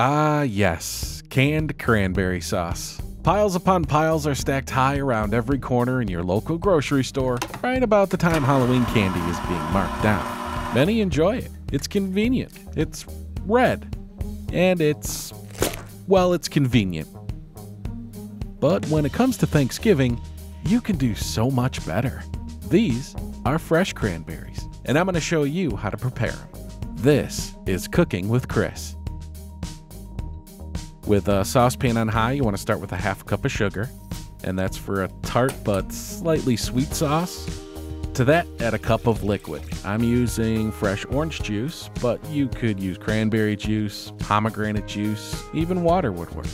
Ah, yes, canned cranberry sauce. Piles upon piles are stacked high around every corner in your local grocery store, right about the time Halloween candy is being marked down. Many enjoy it. It's convenient. It's red. And it's convenient. But when it comes to Thanksgiving, you can do so much better. These are fresh cranberries, and I'm going to show you how to prepare them. This is Cooking with Chris. With a saucepan on high, you want to start with a half cup of sugar, and that's for a tart but slightly sweet sauce. To that, add a cup of liquid. I'm using fresh orange juice, but you could use cranberry juice, pomegranate juice, even water would work.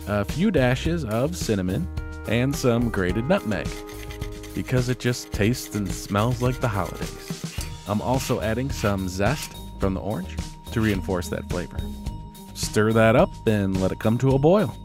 A few dashes of cinnamon and some grated nutmeg, because it just tastes and smells like the holidays. I'm also adding some zest from the orange to reinforce that flavor. Stir that up and let it come to a boil.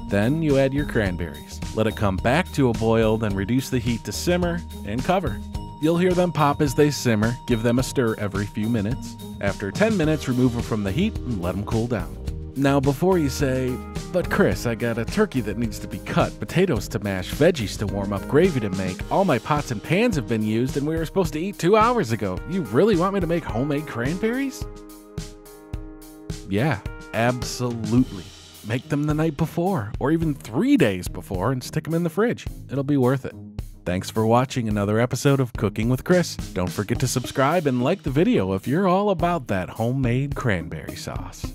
Then you add your cranberries. Let it come back to a boil, then reduce the heat to simmer and cover. You'll hear them pop as they simmer. Give them a stir every few minutes. After 10 minutes, remove them from the heat and let them cool down. Now before you say, "But Chris, I got a turkey that needs to be cut, potatoes to mash, veggies to warm up, gravy to make, all my pots and pans have been used and we were supposed to eat 2 hours ago. You really want me to make homemade cranberries?" Yeah, absolutely. Make them the night before, or even 3 days before, and stick them in the fridge. It'll be worth it. Thanks for watching another episode of Cooking with Chris. Don't forget to subscribe and like the video if you're all about that homemade cranberry sauce.